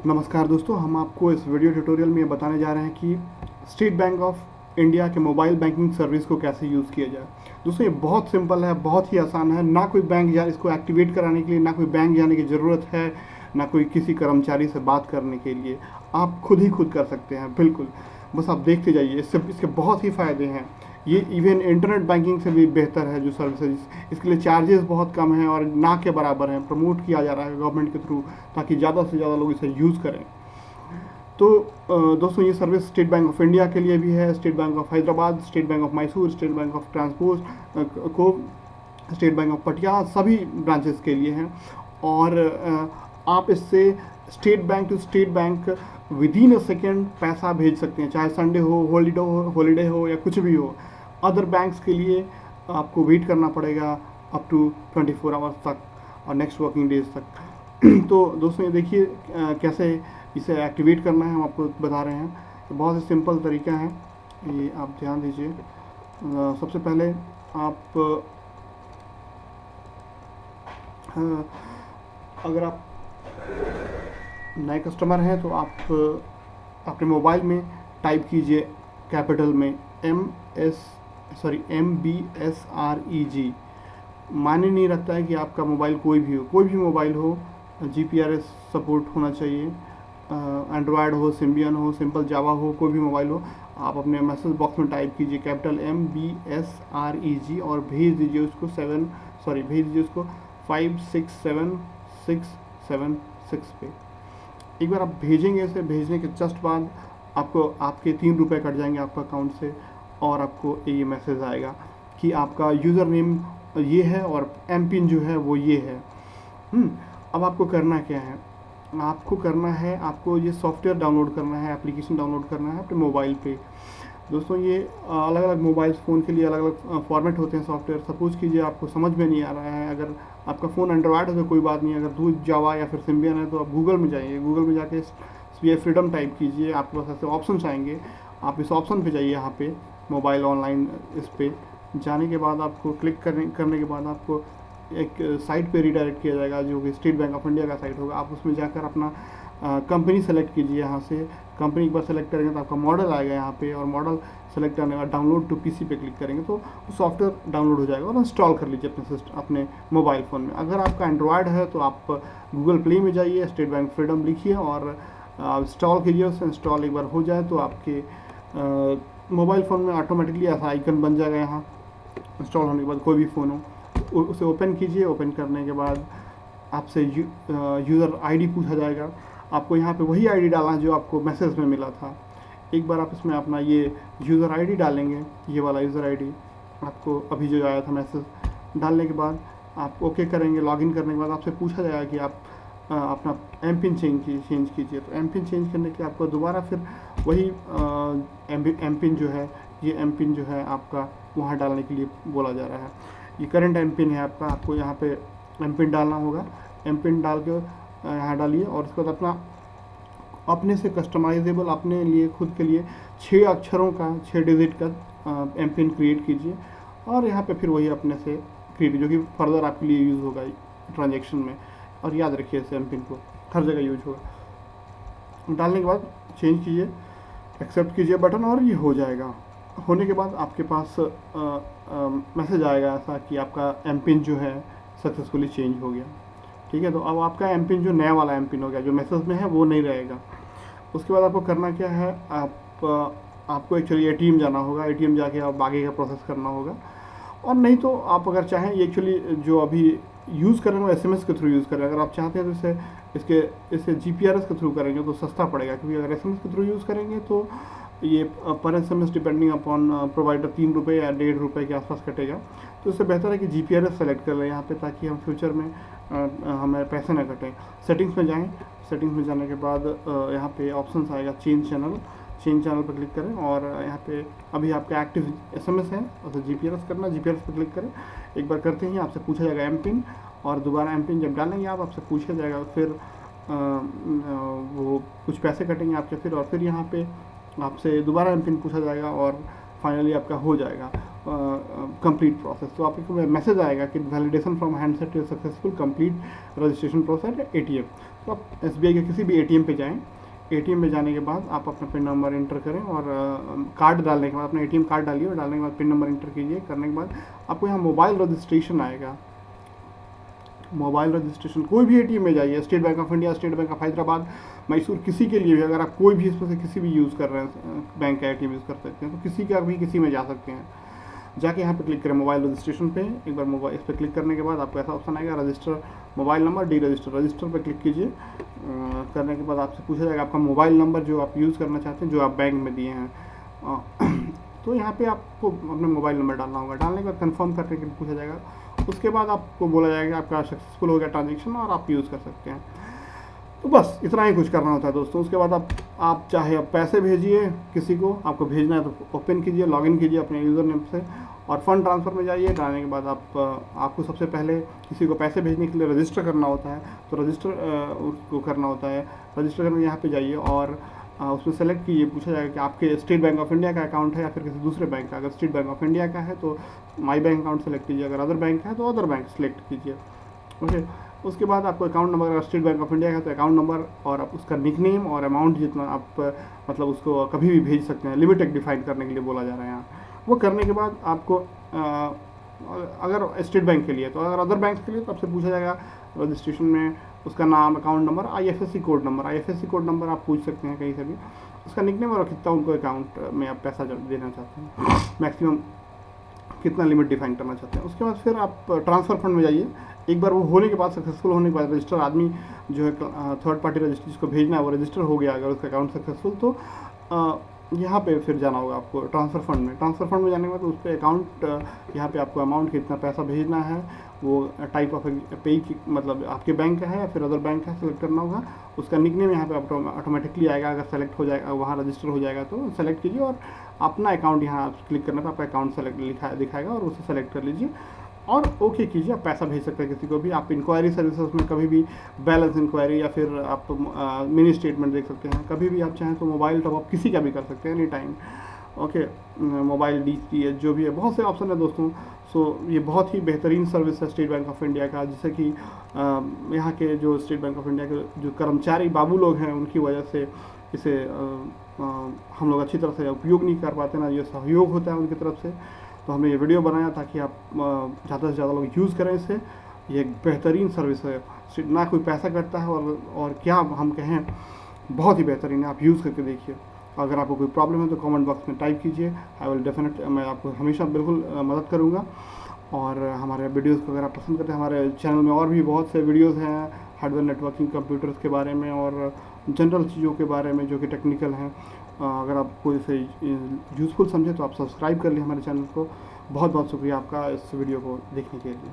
नमस्कार दोस्तों, हम आपको इस वीडियो ट्यूटोरियल में बताने जा रहे हैं कि स्टेट बैंक ऑफ इंडिया के मोबाइल बैंकिंग सर्विस को कैसे यूज़ किया जाए। दोस्तों ये बहुत सिंपल है, बहुत ही आसान है। ना कोई बैंक जा इसको एक्टिवेट कराने के लिए ना कोई बैंक जाने की ज़रूरत है, ना कोई किसी कर्मचारी से बात करने के लिए। आप खुद ही खुद कर सकते हैं, बिल्कुल। बस आप देखते जाइए, इसके बहुत ही फ़ायदे हैं। ये इवन इंटरनेट बैंकिंग से भी बेहतर है जो सर्विसेज। इसके लिए चार्जेस बहुत कम हैं और ना के बराबर हैं। प्रमोट किया जा रहा है गवर्नमेंट के थ्रू ताकि ज़्यादा से ज़्यादा लोग इसे यूज़ करें। तो दोस्तों ये service State Bank of India के लिए भी है, State Bank of Hyderabad, State Bank of Mysore, State Bank of transport को, स्टेट बैंक ऑफ पटियाला, सभी ब्रांचेस के लिए हैं। और आप इससे State Bank to State Bank within a second पैसा भेज सकते हैं, चाहे संडे हो, हॉलीडे हो या कुछ भी हो। अदर बैंक्स के लिए आपको वेट करना पड़ेगा अप टू 24 आवर्स तक और नेक्स्ट वर्किंग डेज तक। तो दोस्तों ये देखिए कैसे इसे एक्टिवेट करना है, हम आपको बता रहे हैं। तो बहुत ही सिंपल तरीका है, ये आप ध्यान दीजिए। सबसे पहले आप अगर आप नए कस्टमर हैं तो आप अपने मोबाइल में टाइप कीजिए कैपिटल में MBSREG। मायने नहीं रखता है कि आपका मोबाइल कोई भी मोबाइल हो, GPRS सपोर्ट होना चाहिए। एंड्रॉयड हो, सिम्बियन हो, सिंपल जावा हो, कोई भी मोबाइल हो। आप अपने मैसेज बॉक्स में टाइप कीजिए कैपिटल MBSREG और भेज दीजिए उसको 567676 पे। एक बार आप भेजेंगे, इसे भेजने के जस्ट बाद आपको आपके 3 रुपये कट जाएंगे आपका अकाउंट से और आपको ये मैसेज आएगा कि आपका यूज़र नेम ये है और एम पिन जो है वो ये है। अब आपको करना क्या है, आपको ये सॉफ्टवेयर डाउनलोड करना है, एप्लीकेशन डाउनलोड करना है अपने मोबाइल पे। दोस्तों ये अलग अलग मोबाइल फ़ोन के लिए अलग अलग फॉर्मेट होते हैं सॉफ्टवेयर। सपोज़ कीजिए आपको समझ में नहीं आ रहा है, अगर आपका फ़ोन एंड्रॉयड है तो कोई बात नहीं, अगर जावा या फिर सिम्बियन है तो आप गूगल में जाइए, गूगल में जाके ये फ्रीडम टाइप कीजिए, आपके पास ऐसे ऑप्शन आएंगे। आप इस ऑप्शन पे जाइए, यहाँ पे मोबाइल ऑनलाइन, इस पे जाने के बाद आपको क्लिक करने के बाद आपको एक साइट पे रिडायरेक्ट किया जाएगा जो कि स्टेट बैंक ऑफ इंडिया का साइट होगा। आप उसमें जाकर अपना कंपनी सेलेक्ट कीजिए। यहाँ से कंपनी एक बार सेलेक्ट करेंगे तो आपका मॉडल आएगा यहाँ पे, और मॉडल सेलेक्ट करने के बाद डाउनलोड टू पीसी पे क्लिक करेंगे तो सॉफ्टवेयर डाउनलोड हो जाएगा और इंस्टॉल कर लीजिए अपने मोबाइल फ़ोन में। अगर आपका एंड्रॉयड है तो आप गूगल प्ले में जाइए, स्टेट बैंक फ्रीडम लिखिए और इंस्टॉल कीजिए। उससे इंस्टॉल एक बार हो जाए तो आपके मोबाइल फ़ोन में ऑटोमेटिकली ऐसा आइकन बन जाएगा। यहाँ इंस्टॉल होने के बाद कोई भी फ़ोन हो उसे ओपन कीजिए। ओपन करने के बाद आपसे यूज़र आईडी पूछा जाएगा। आपको यहाँ पे वही आईडी डालना है जो आपको मैसेज में मिला था। एक बार आप इसमें अपना ये यूज़र आईडी डालेंगे, ये वाला यूज़र आईडी आपको अभी जो आया था मैसेज, डालने के बाद आप ओके करेंगे। लॉगिन करने के बाद आपसे पूछा जाएगा कि आप अपना एम पिन चेंज कीजिए। तो एम पिन चेंज करने के लिए आपको दोबारा फिर वही एम पिन जो है, ये एम पिन जो है आपका वहाँ डालने के लिए बोला जा रहा है। ये करंट एम पिन है आपको यहाँ पे एम पिन डालना होगा। एम पिन डाल के यहाँ डालिए और उसके बाद अपने से कस्टमाइजेबल, अपने लिए खुद के लिए 6 अक्षरों का, 6 डिजिट का एम पिन क्रिएट कीजिए और यहाँ पे फिर वही अपने से क्रिएट, जो कि फर्दर आपके लिए यूज़ होगा ट्रांजेक्शन में। और याद रखिए इस एम पिन को हर जगह यूज होगा। डालने के बाद चेंज कीजिए, एक्सेप्ट कीजिए बटन और ये हो जाएगा। होने के बाद आपके पास मैसेज आएगा ऐसा कि आपका एम पिन जो है सक्सेसफुली चेंज हो गया। ठीक है, तो अब आपका एम पिन जो नया वाला एम पिन हो गया, जो मैसेज में है वो नहीं रहेगा। उसके बाद आपको करना क्या है, आपको एक्चुअली ATM जाना होगा। ATM जाके आप आगे का प्रोसेस करना होगा। और नहीं तो आप अगर चाहें, ये एक्चुअली जो अभी यूज़ कर रहे हैं वो SMS के थ्रू यूज़ कर रहे हैं। अगर आप चाहते हैं तो इसे GPRS के थ्रू करेंगे तो सस्ता पड़ेगा, क्योंकि अगर SMS के थ्रू यूज़ करेंगे तो ये पर SMS डिपेंडिंग अपॉन प्रोवाइडर 3 रुपये या 1.5 रुपये के आसपास कटेगा। तो इससे बेहतर है कि GPRS सेलेक्ट कर लें यहाँ पे, ताकि हम फ्यूचर में हमें पैसे ना कटें। सेटिंग्स में जाएँ, सेटिंग्स में जाने के बाद यहाँ पे ऑप्शन आएगा चेंज चैनल पर क्लिक करें और यहाँ पे अभी आपका एक्टिव SMS है, उसे GPRS करना, GPRS पर क्लिक करें। एक बार करते ही आपसे पूछा जाएगा एम पिन, और दोबारा एम पिन जब डालेंगे आप, आपसे पूछा जाएगा, फिर वो कुछ पैसे कटेंगे आपके फिर, और फिर यहाँ पे आपसे दोबारा एम पिन पूछा जाएगा और फाइनली आपका हो जाएगा। Complete process. तो आपको मैसेज आएगा कि validation from handset is successful, complete registration process ATM. तो आप एसबीआई के किसी भी एटीएम पे जाएं, एटीएम में जाने के बाद आप अपना पिन नंबर इंटर करें और कार्ड डालने के बाद अपना एटीएम कार्ड डालिए और डालने के बाद पिन नंबर इंटर कीजिए। करने के बाद आपको यहाँ मोबाइल रजिस्ट्रेशन आएगा। मोबाइल रजिस्ट्रेशन कोई भी एटीएम में जाइए, state Bank of India, state Bank of Hyderabad, Mysore, किसी के लिए भी अगर आप कोई भी इसमें से किसी भी यूज़ कर रहे हैं बैंक का एटीएम यूज़ कर सकते हैं, तो किसी का भी किसी में जा सकते हैं। जाके यहाँ पे क्लिक करें मोबाइल रजिस्ट्रेशन पे। एक बार मोबाइल इस पर क्लिक करने के बाद आपको ऐसा ऑप्शन आएगा register mobile number, D register. Register पर क्लिक कीजिए। करने के बाद आपसे पूछा जाएगा आपका मोबाइल नंबर जो आप यूज़ करना चाहते हैं, जो आप बैंक में दिए हैं। तो यहाँ पे आपको अपना मोबाइल नंबर डालना होगा। डालने के बाद कंफर्म करने के लिए पूछा जाएगा। उसके बाद आपको बोला जाएगा आपका सक्सेसफुल हो गया ट्रांजेक्शन और आप यूज़ कर सकते हैं। तो बस इतना ही कुछ करना होता है दोस्तों। उसके बाद आप चाहे आप पैसे भेजिए किसी को, आपको भेजना है तो ओपन कीजिए, लॉगिन कीजिए अपने यूज़र नेम से और फंड ट्रांसफ़र में जाइए। डालने के बाद आपको सबसे पहले किसी को पैसे भेजने के लिए रजिस्टर करना होता है, तो रजिस्टर उसको करना होता है। रजिस्टर करने यहाँ पे जाइए और उसमें सेलेक्ट कीजिए। पूछा जाएगा कि आपके स्टेट बैंक ऑफ इंडिया का अकाउंट है या फिर किसी दूसरे बैंक का। अगर स्टेट बैंक ऑफ इंडिया का है तो माई बैंक अकाउंट सेलेक्ट कीजिए, अगर अदर बैंक का है तो अदर बैंक सेलेक्ट कीजिए। ओके, उसके बाद आपको अकाउंट नंबर, अगर स्टेट बैंक ऑफ इंडिया का तो अकाउंट नंबर और आप उसका निकनेम और अमाउंट जितना आप मतलब उसको कभी भी भेज सकते हैं, लिमिट एक डिफाइन करने के लिए बोला जा रहा है यहाँ। वो करने के बाद आपको अगर स्टेट बैंक के लिए, तो अगर अदर बैंक के लिए तो आपसे पूछा जाएगा रजिस्ट्रेशन में उसका नाम, account number, IFSC code number. IFSC code number आप पूछ सकते हैं कहीं से भी, उसका निकनेम और कितना उनको अकाउंट में आप पैसा देना चाहते हैं, मैक्सिमम कितना लिमिट डिफाइन करना चाहते हैं। उसके बाद फिर आप ट्रांसफ़र फंड में जाइए। एक बार वो होने के बाद, सक्सेसफुल होने के बाद, रजिस्टर आदमी जो है थर्ड पार्टी रजिस्टर जिसको भेजना है वो रजिस्टर हो गया, अगर उसका अकाउंट सक्सेसफुल, तो यहाँ पे फिर जाना होगा आपको ट्रांसफ़र फंड में। ट्रांसफ़र फंड में जाने के बाद उस पर अकाउंट, यहाँ पे आपको अमाउंट कितना पैसा भेजना है, वो टाइप ऑफ पे मतलब आपके बैंक का है या फिर अदर बैंक का सेलेक्ट करना होगा। उसका निकनेम यहाँ पे ऑटोमेटिकली आएगा, अगर सेलेक्ट हो जाएगा, वहाँ रजिस्टर हो जाएगा तो सेलेक्ट कीजिए और अपना अकाउंट यहाँ क्लिक करने पर आपका अकाउंट सेलेक्ट दिखाएगा और उसे सेलेक्ट कर लीजिए और ओके कीजिए। आप पैसा भेज सकते हैं किसी को भी। आप इंक्वायरी सर्विसेज में कभी भी बैलेंस इंक्वायरी या फिर आप मिनी स्टेटमेंट देख सकते हैं। कभी भी आप चाहें तो मोबाइल टॉप अप किसी का भी कर सकते हैं, any time. Okay, mobile DTH जो भी है, बहुत से ऑप्शन है दोस्तों। सो ये बहुत ही बेहतरीन सर्विस है स्टेट बैंक ऑफ इंडिया का, जिससे कि यहाँ के जो स्टेट बैंक ऑफ इंडिया के जो कर्मचारी बाबू लोग हैं, उनकी वजह से इसे हम लोग अच्छी तरह से उपयोग नहीं कर पाते ना, ये सहयोग होता है उनकी तरफ से। तो हमने ये वीडियो बनाया ताकि आप ज़्यादा से ज़्यादा लोग यूज़ करें इसे। ये एक बेहतरीन सर्विस है, ना कोई पैसा कटता है और क्या हम कहें, बहुत ही बेहतरीन है। आप यूज़ करके देखिए। अगर आपको कोई प्रॉब्लम है तो कमेंट बॉक्स में टाइप कीजिए। आई विल डेफिनेट, मैं आपको हमेशा बिल्कुल मदद करूँगा। और हमारे वीडियोज़ को अगर आप पसंद करते हैं, हमारे चैनल में और भी बहुत से वीडियोज़ हैं हार्डवेयर नेटवर्किंग, कंप्यूटर्स के बारे में और जनरल चीज़ों के बारे में जो कि टेक्निकल हैं। अगर आप कोई इसे यूज़फुल समझे तो आप सब्सक्राइब कर लें हमारे चैनल को। बहुत बहुत शुक्रिया आपका इस वीडियो को देखने के लिए।